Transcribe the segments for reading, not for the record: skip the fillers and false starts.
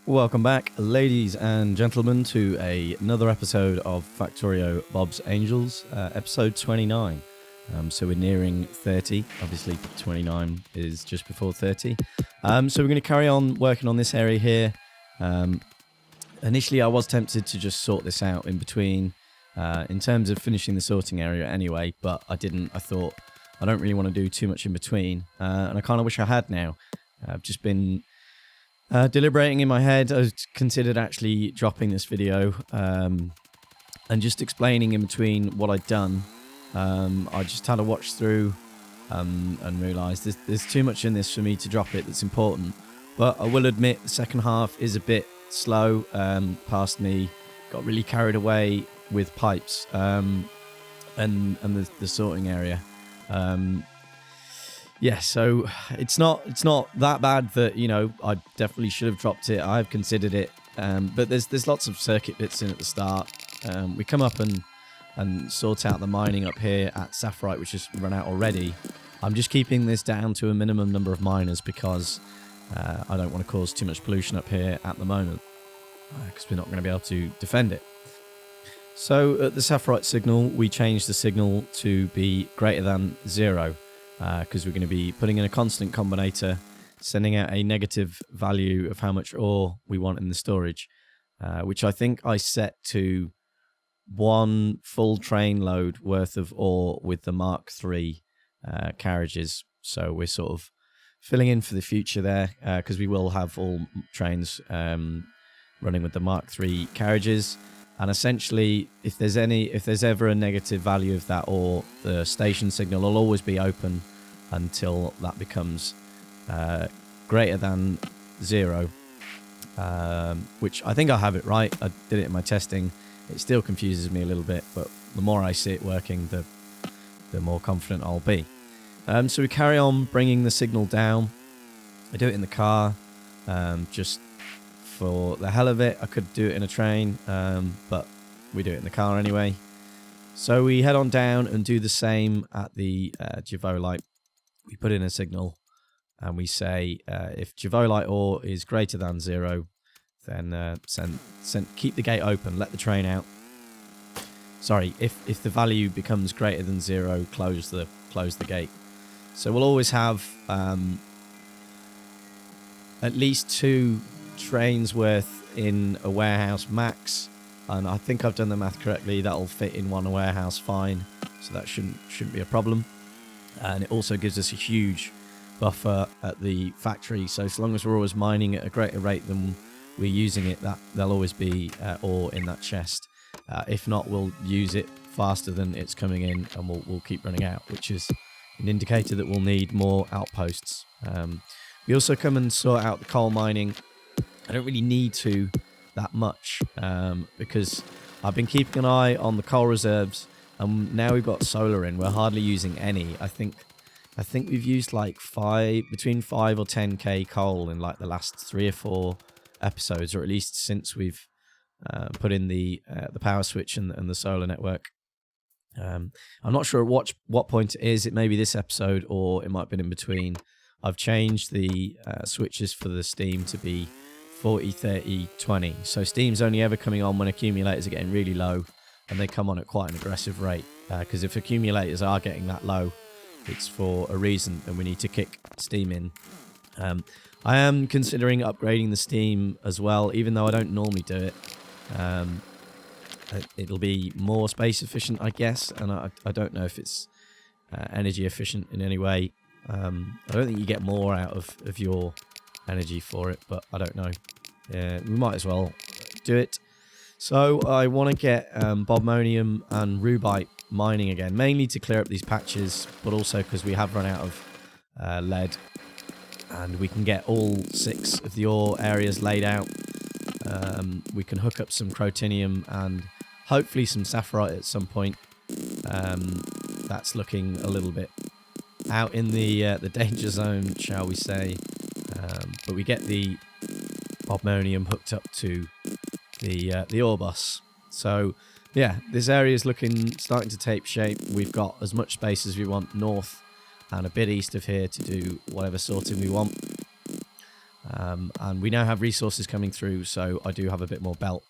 Welcome back, ladies and gentlemen, to another episode of Factorio Bob's Angels, episode 29. So we're nearing 30. Obviously, 29 is just before 30. So we're going to carry on working on this area here. Initially, I was tempted to just sort this out in between, in terms of finishing the sorting area anyway, but I didn't. I thought I don't really want to do too much in between, and I kind of wish I had now. I've just been deliberating in my head. I considered actually dropping this video and just explaining in between what I'd done. I just had a watch through and realised there's too much in this for me to drop it that's important. But I will admit the second half is a bit slow past me. Got really carried away with pipes and the sorting area. Yeah, so it's not that bad that, you know, I definitely should have dropped it. I've considered it, but there's lots of circuit bits in at the start. We come up and sort out the mining up here at Sapphirite, which has run out already. I'm just keeping this down to a minimum number of miners because I don't want to cause too much pollution up here at the moment, because we're not going to be able to defend it. So at the Sapphirite signal, we changed the signal to be greater than 0. Because we're going to be putting in a constant combinator, sending out a negative value of how much ore we want in the storage, which I think I set to 1 full train load worth of ore with the Mark III carriages. So we're sort of filling in for the future there, because we will have all trains running with the Mark III carriages. And essentially, if there's ever a negative value of that ore, the station signal will always be open until that becomes greater than 0, which I think I have it right. I did it in my testing. It still confuses me a little bit, but the more I see it working, the more confident I'll be. So we carry on bringing the signal down. I do it in the car, just for the hell of it. I could do it in a train, but we do it in the car anyway. So we head on down and do the same at the Javolite. We put in a signal and we say if Javolite ore is greater than 0, then keep the gate open, let the train out. Sorry, if the value becomes greater than 0, close the gate. So we'll always have at least 2 trains worth in a warehouse max, and I think I've done the math correctly. That'll fit in one warehouse fine, so that shouldn't be a problem. And it also gives us a huge buffer at the factory, so as long as we're always mining at a greater rate than we're using it, that there'll always be ore in that chest. If not, we'll use it faster than it's coming in, and we'll keep running out, which is an indicator that we'll need more outposts. We also come and sort out the coal mining. I don't really need to that much, because I've been keeping an eye on the coal reserves, and now we've got solar in. We're hardly using any. I think we've used like between 5 or 10k coal in like the last 3 or 4 episodes, or at least since we've put in the power switch and the solar network. I'm not sure at what point it is. It may be this episode, or it might have been in between. I've changed the switches for the steam to be 40, 30, 20. So steam's only ever coming on when accumulators are getting really low, and they come on at quite an aggressive rate. Because if accumulators are getting that low, it's for a reason, and we need to kick steam in. I am considering upgrading the steam as well, even though I don't normally do it. It'll be more space efficient, I guess, and I don't know if it's energy efficient in any way. I don't think you get more out of your energy for it, but I don't know. We might as well do it. So I want to get bobmonium and rubite mining again, mainly to clear up these patches, but also because we have run out of lead, and we can get all 6 of the ore areas laid out. We can hook up some crotinium and hopefully some sapphirite at some point. That's looking a little bit out in the danger zone, shall we say. But we get the bobmonium hooked up to the ore bus. So yeah, this area is starting to take shape. We've got as much space as we want north and a bit east of here to do whatever sorting we want. And we now have resources coming through, so I do have a bit more belt.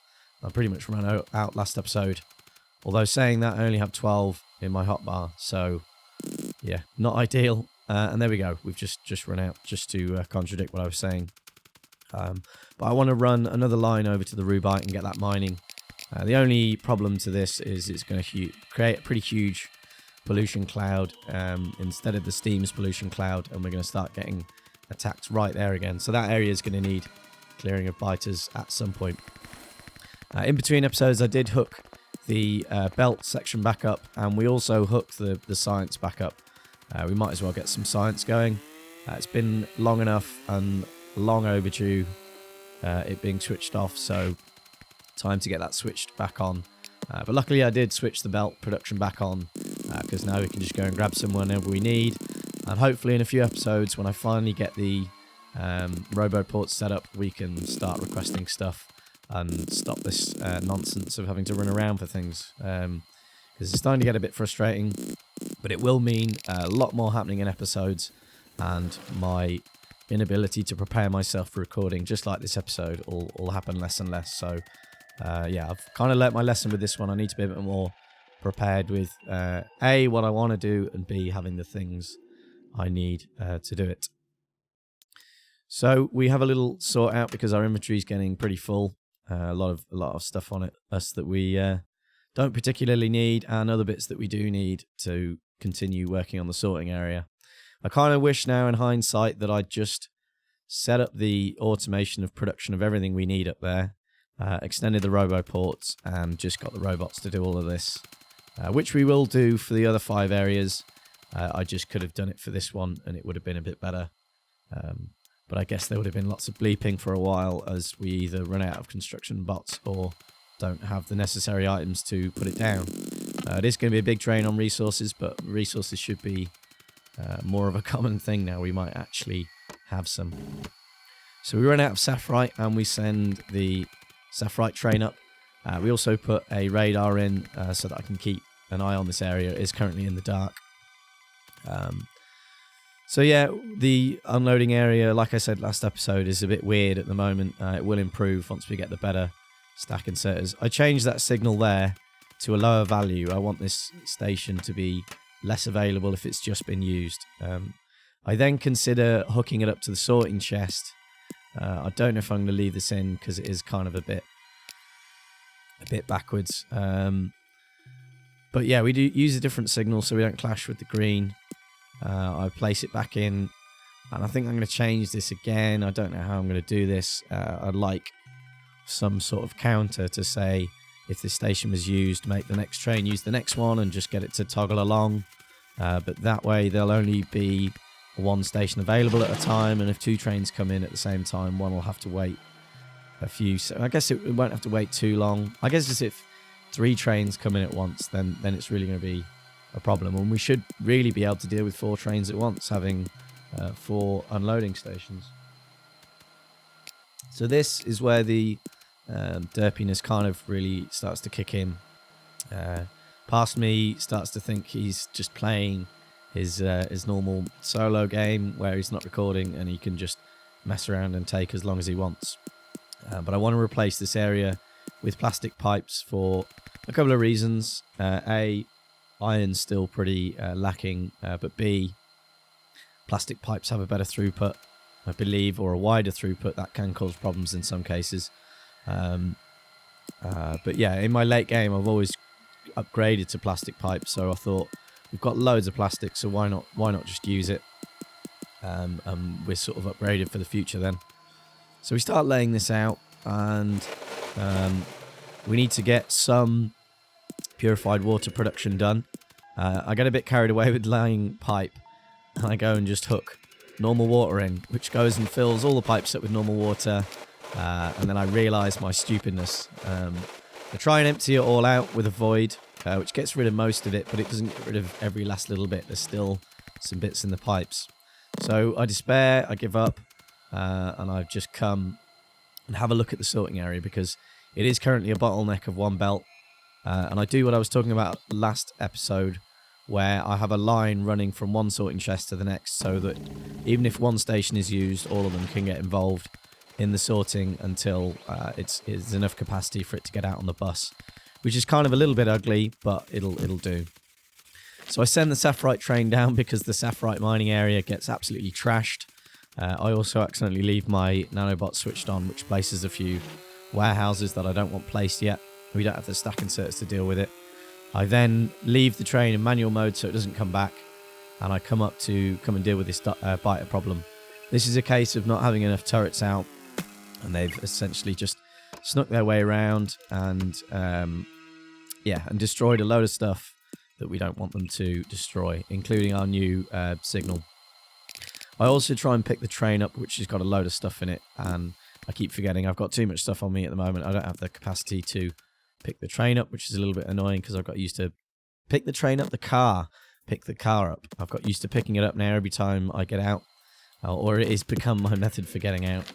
I pretty much ran out last episode. Although saying that, I only have 12 in my hotbar, so yeah, not ideal. And there we go. We've just run out, just to contradict what I was saying. But I want to run another line over to the Rubite and get that mining. The only problem to this is it's going to create a pretty huge pollution cloud instead of the steam's pollution cloud, and we're going to start getting attacked right there again. So that area is going to need clearing of biters at some point. In between episodes, I did hook the belt section back up, and we also hooked the science back up. We might as well get some science going. It's been long enough and long overdue it being switched off, so time to get that switched back on. But luckily I did switch the belt production back on, because now we can just go and grab some whenever we need. And hopefully in a few episodes, when I finally get the roboports set up, we can start requesting stuff and stop this nonsense of having to run around for things, because it's starting to get a bit frustrating. But it will mean a lot more happening in episodes, and my inability to prepare myself for recording, just like this episode, will happen less and less. So yeah, I've kind of learnt my lesson with this one. I need to be a bit more prepared with A, what I want to do, and B, having the things I need to do it. So we have a little sort out because our inventory is getting pretty full. A lot of stuff on us that we don't particularly need, and other bits that we do need to continue working on the sorting area. I kind of wish now in hindsight that I'd just set up the automation of production of everything we need up there, extended the roboports, and just got the robots to do all of this, which we will do for the other 5 areas. I just could have done it for this one and it would have been a bit better. But I guess there would have been lots of bleeping for a while, as we either run out of construction bots or don't have the necessary items to put it down. It is going to be a big drain on resources, but resources should be more of a common thing now. We might actually have some. So we run out of sapphire and we send the sapphire train up. We also put a radar in so that I can keep an eye on this area. It is currently in the dark. So yeah, the unloading area, like I said last episode, is a bit weird at the moment. It will improve once we get the better stack inserters. I changed that signal there to a lower value. I want this station to be less available if it's just been used. I then consider hooking it up to the sorting chest. I don't know if I'm going to leave this in because it is kind of a bit backwards. But yeah, we do use a different signal so we don't clash with the green. I place it back in, and I think I'm going to change this again. I don't know how I'm going to do this. I'd like some sort of counter to say if this station was used, make the next train use the next one and just get it to toggle along. But that way there'll only be 1 station available at a time, and if 2 trains come in at the same time, one will have to wait a few. So I guess it won't have to wait too long. I guess if 3 trains come in at once, then it's really going to be a problem, and we should really be able to deal with 4 trains at once, having 4 unloading stations. So this is where the derpiness kind of really starts to kick in. Past me starts to think he's just playing his normal solo game where he's not recording and he can just mess around and take as long as he wants. But I want to replace this area with plastic pipes for a couple of reasons. A, iron's still pretty lacking, but B, plastic pipes have a better throughput, I believe, or a wider throughput. That can cause problems in some cases. But yeah, in my late game, I've always upgraded to plastic pipes, so I thought we've got loads of plastic, so why not just use it? We're sort of upgraded for the future then. So we start laying this out, and we need to get some purified water production done. I get a bit carried away with laying pipe, and I go and just hook normal water in, which goes and fills all the pipes up with normal water, and then I realise my stupidness. I try and empty it all out with a void, which gets rid of most of it, but it doesn't get rid of every last little bit. There's still some bits in the pipes. So I despair, I give up, and I've just come and have a look at the sorting area, because it is currently a bottleneck of 1 belt. And I do what I was talking about last episode, where I have a line running from one sorting chest to the next, so that even if one station is used, all of them can get involved in the sorting until it's enough capacity for it to get out on the bus, which is kind of a little bit ugly, but it'll do. So I send the sapphirite train down because the sapphirite mining area gets absolutely trashed. I also accidentally leave my nanobot switched on, which places a few warehouses that I don't want placed yet. We don't have the stack inserts to deal with it. I then leave the train in manual mode so it doesn't come back, and I come up to and deal with this biter problem. This is a case of not having enough turrets out, and they've essentially just snuck their way around and and destroyed a load of stuff that we don't want them to destroy, including our new signal. I also try and pick the train up, which has got a load of stuff in it, and I keep forgetting I've got too much stuff on me at the moment. I don't have the capacity to pick the train up, which is a little bit annoying because I've got used to pick the train up, pick the car up. I've got used to picking it up now every time I get out, or it has become my method for getting out,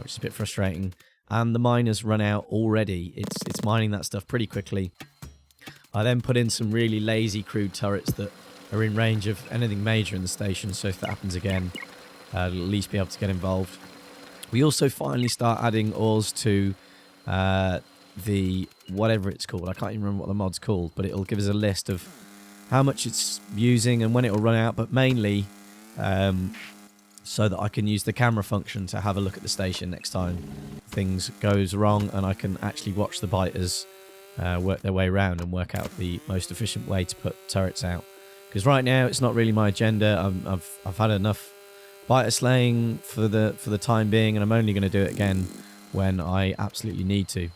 which is a bit frustrating. And the miners run out already. It's mining that stuff pretty quickly. I then put in some really lazy crude turrets that are in range of anything major in the station, so if that happens again, I'll at least be able to get involved. We also finally start adding ores to the whatever it's called. I can't even remember what the mod's called, but it'll give us a list of how much it's using and when it'll run out, but mainly so that I can use the camera function to have a look at the station next time things goes wrong, and I can actually watch the biters work their way around and work out the most efficient way to put turrets out. Because right now it's not really my agenda. I've had enough biter slaying for the time being, and I'm only going to do it again when I absolutely need to.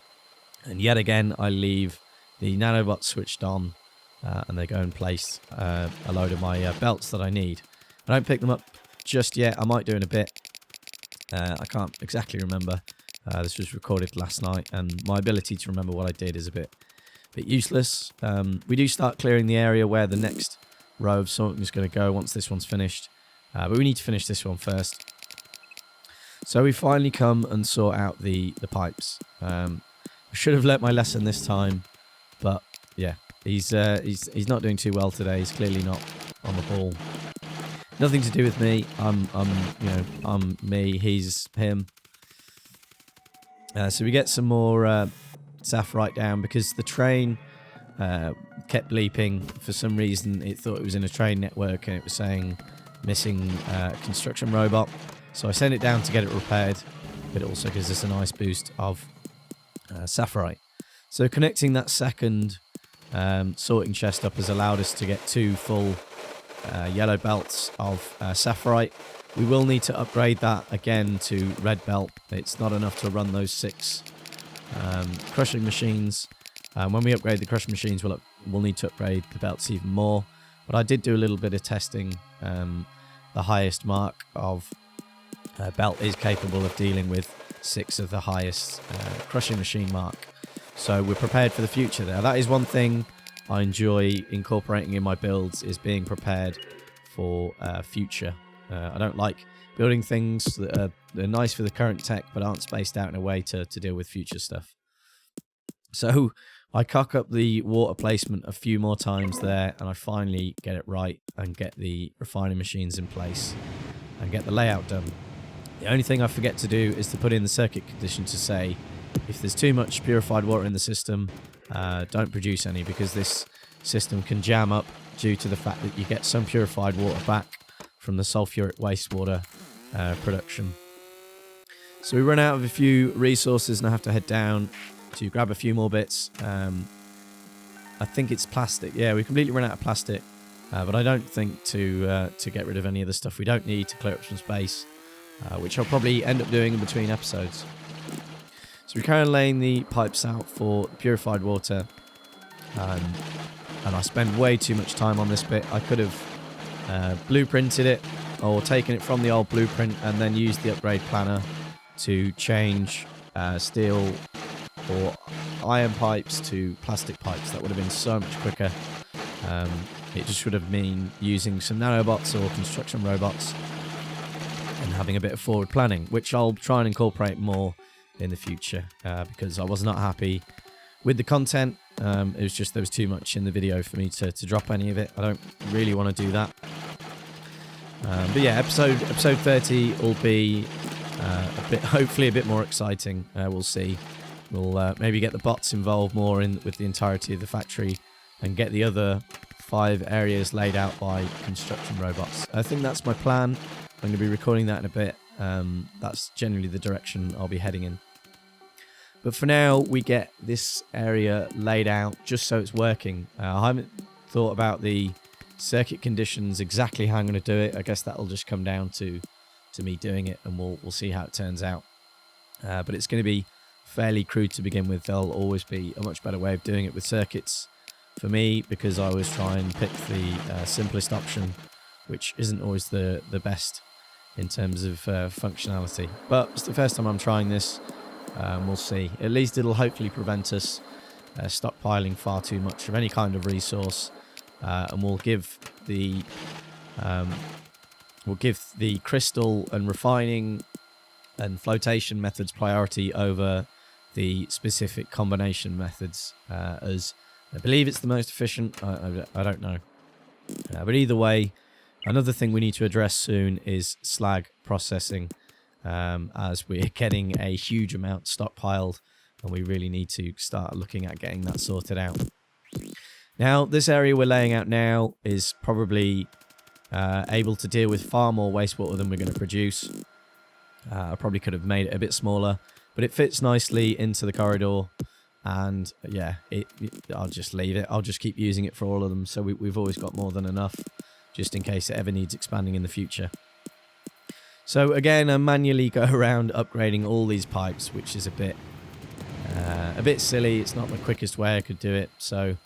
And yet again, I leave the nanobots switched on, and they go and place a load of my belts that I need. I don't pick them up just yet. I might do in a bit. I can't exactly remember. This was recorded last night, and my ability to remember what I did is a bit useless. We do start clearing the area where the next row of sorting is going to go once this one's finished. But we need to finish this one first. So we finally come and sort out the pipes. I should have learnt my lesson this time, but yeah, he's not doing too well today. He's clearly not on the ball. Nothing to do with me. I'm me. He's him. So we get some more sapphirite down because the train kept bleeping. For some reason, it thought it was in a train network and it was saying missing construction robot. So I sent it down to get it repaired, but it also gives us a nice boost of sapphirite. So connecting that second sorting chest up has allowed us to get 2 full yellow belts of sapphirite. We will need to upgrade that again to red belt. It's not enough to run those 6 crushing machines. When we upgrade the crushing machines, we'll need to upgrade the belts even more. But I did do a little bit of testing. The highest mark of belt is capable of dealing with 6 of the highest crushing machine mark. So we're prepared for the future there. That is one thing I enjoy incorporating in my builds, is being prepared for future. I don't like building things that are nice for the current tech but aren't spaced out in a way to deal with future stuff. So I cock up the water placement a few more times there, and I finally get it right and get the refining machines in place and get the layout done. The only thing I forget to do is to put in the circuit condition to say if there's too much purified water in the system, don't produce any, because this system can jam up due to the fact that you get some purified water back from the sulfuric wastewater production. So we run out of a few resources and I have to head down to grab a few more bits. I think it's plastic. Yeah, we completely run out of plastic, but I don't think to get rid of any of the stuff we don't need to clear up some space, which I'll probably end up doing in between episodes. So we're currently laying the pipes out for purified water, and I spend way too much time on this bit. I could have blueprinted it or taken it from the old blueprint and then used the upgrade planner to change steel or iron pipes to plastic pipes. That would have been so much quicker. It just would have been using some nanobots or construction robots and having a bit of forward planning, which I'll try and incorporate more in the future, because I was not happy with the content. It was just there was too much in the video for me to drop any of it. I don't really want to do that. But yeah, episode 30 will be hopefully a bit more exciting. We'll see. We'll maybe get the bots involved more with the entirety of the factory and get the other 5 areas laid out by construction robots. I think that's my plan. I'm going to be recording that in a bit. That's generally the direction I'll be heading in. But for now, we get this area laid out just so it's working. I haven't thought about the circuit conditions, exactly how I'm going to do it. I guess that'll just come down to me doing it, and we'll see how it turns out. But it's going to be fairly crude to begin with. There'll always be a much better way of doing it with circuits for me, because I always try and pick the simplest option, which isn't always the best in terms of functionality. But it's the first time I'm trying this. We'll see. At least it'll hopefully prevent us stockpiling far too much of any kind of resource, and we'll give the crystal and refining and flotation methods priority over the specific combination methods, as I believe it's the most efficient. I don't know. But either way, another thing we need to address soon is slag processing, as we're getting a huge amount stockpiled, and we really need to start looking at getting that sorted out. Now, this area we're laying out now is probably able to deal with far more wastewater than we're going to produce. I probably could have made it a bit smaller, but it fits nicely into the corridor. And yeah, I'll just leave it. I'll just keep using it for all of them. So we've always got more than enough, just in case it ever needs expanding in the future. So again, I manually go around upgrading all these pipes, which is a bit silly. It's not the quickest way I could do it. So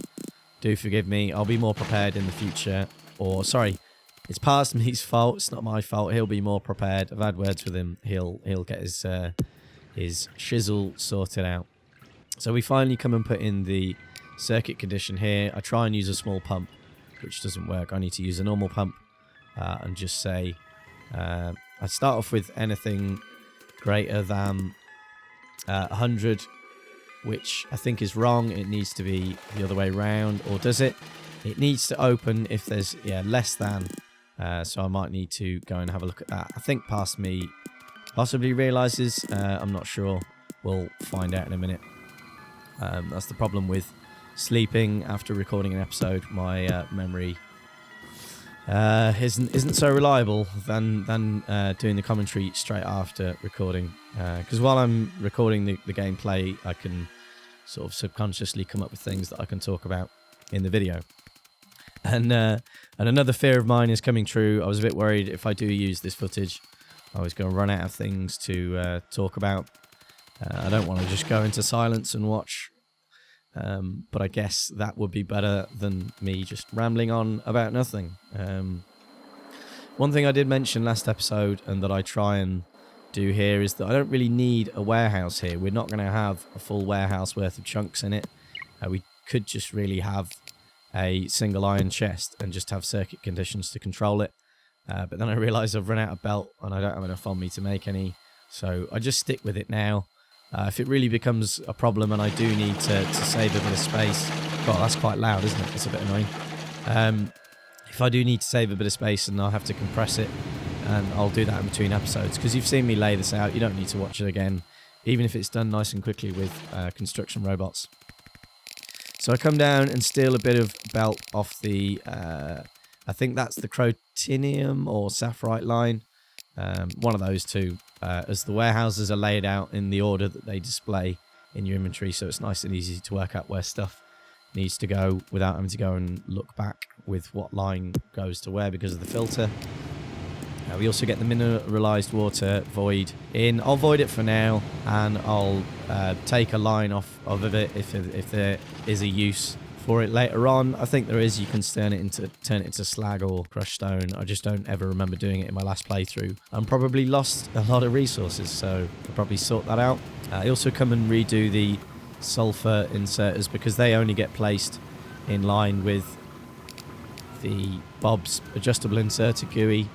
do forgive me. I'll be more prepared in the future. Or sorry, it's Parsme's fault. It's not my fault. He'll be more prepared. I've had words with him. He'll get his shizzle sorted out. So we finally come and put in the circuit condition here. I try and use a small pump, which doesn't work. I need to use a normal pump, and just say I start off with anything greater than 100, which I think is wrong. It needs to be the other way around, or does it? It needs to open if there's less than. So I might need to go and have a look at that. I think Parsme possibly realizes. I'm not sure. We'll find out in a minute. That's the problem with sleeping after recording an episode. My memory isn't so reliable than doing the commentary straight after recording. Because while I'm recording the gameplay, I can sort of subconsciously come up with things that I can talk about in the video. And another fear of mine is coming true. I was a bit worried if I do use this footage, I was going to run out of things to talk about. I don't want to just go into silence and watch, but I guess that would be better than me just rambling on about nothing. One thing I did mention last episode, and that I try and do here, is that I don't really need a warehouse here. We're not going to have a full warehouse worth of chunks in it. We could just really have a single iron chest and just have circuit conditions to control it. But then I realise I've run out of belt and I don't have enough on me to make any, so I just stick with it now. If it really becomes a problem and I do need to save a bit of space... God, that's quite loud, isn't it? It's a bit annoying. If I do need to save a bit of space, and I'll have to compress it, and I'll do that in between episodes, because you've seen me lay this out. You don't need to watch it again, even if it's done nice and quickly with construction robots. So I come down and steal a bit of belt off the... I think that's the Crotinium or Sapphirite line. One of those two, as the warehouses are laid out in the order that they display in your inventory, so it's nice and easy to work out where stuff needs to go without having to go and look back with what line goes to where because of the filter. We also get the mineralized water void in. I'll void it for now, and I'll take a line off of it if there is a use for it later on. I think there is. You can turn it into slag or crushed stone. I just don't ever remember doing it in my last playthrough. I'm probably lost a lot of resources, so I'll probably sort that out. I also come and redo the sulfur inserters, because they only get placed in line with the Bob's adjustable inserter GUI.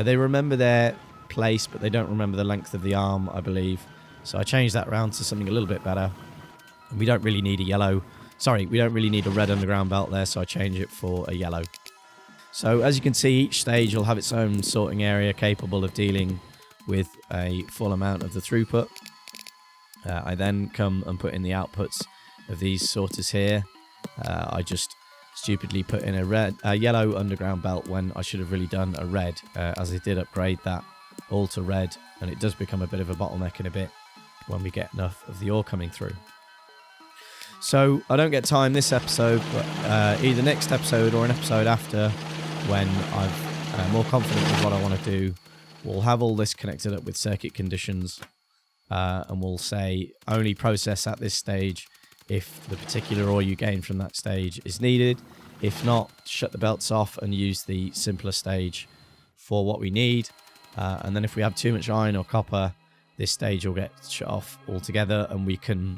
They remember their place, but they don't remember the length of the arm, I believe. So I changed that around to something a little bit better. We don't really need a yellow. Sorry, we don't really need a red underground belt there, so I change it for a yellow. So as you can see, each stage will have its own sorting area capable of dealing with a full amount of the throughput. I then come and put in the outputs of these sorters here. I just stupidly put in a yellow underground belt when I should have really done a red, as I did upgrade that all to red, and it does become a bit of a bottleneck in a bit when we get enough of the ore coming through. So I don't get time this episode, but either next episode or an episode after, when I'm more confident with what I want to do, we'll have all this connected up with circuit conditions, and we'll say only process at this stage if the particular ore you gain from that stage is needed. If not, shut the belts off and use the simpler stage for what we need. And then if we have too much iron or copper, this stage will get shut off altogether, and we can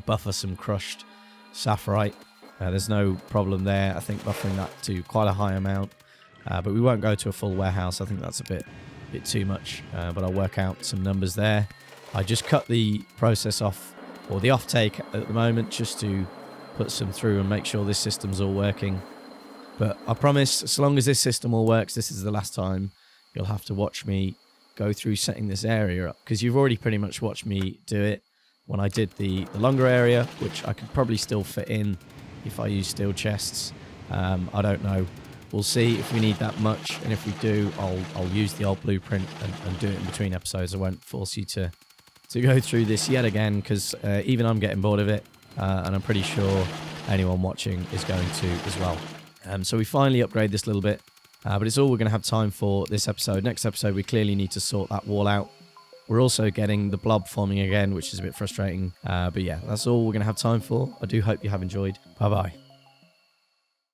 buffer some crushed sapphirite. There's no problem there. I think buffering that to quite a high amount, but we won't go to a full warehouse. I think that's a bit too much, but I'll work out some numbers there. I just cut the process off, or the offtake at the moment, just to put some through and make sure this system's all working. But I promise, as long as this system all works, this is the last time you'll have to watch me go through setting this area up, because you've already pretty much watched me do it when I did the longer area, which I could probably still fit in if I use steel chests. I don't know. We'll see if we need that much, and if we do, I'll use the old blueprint and do it in between episodes. I won't force you to go through this yet again, because even I'm getting bored of it, and I'm pretty sure anyone watching is going to as well. So we finally upgrade this little bit, but it's all we're going to have time for this episode. Next episode, we clearly need to sort that wall out. We're also getting the blob forming again, which is a bit frustrating. But yeah, that's all we're going to have time for. I do hope you have enjoyed. Bye-bye.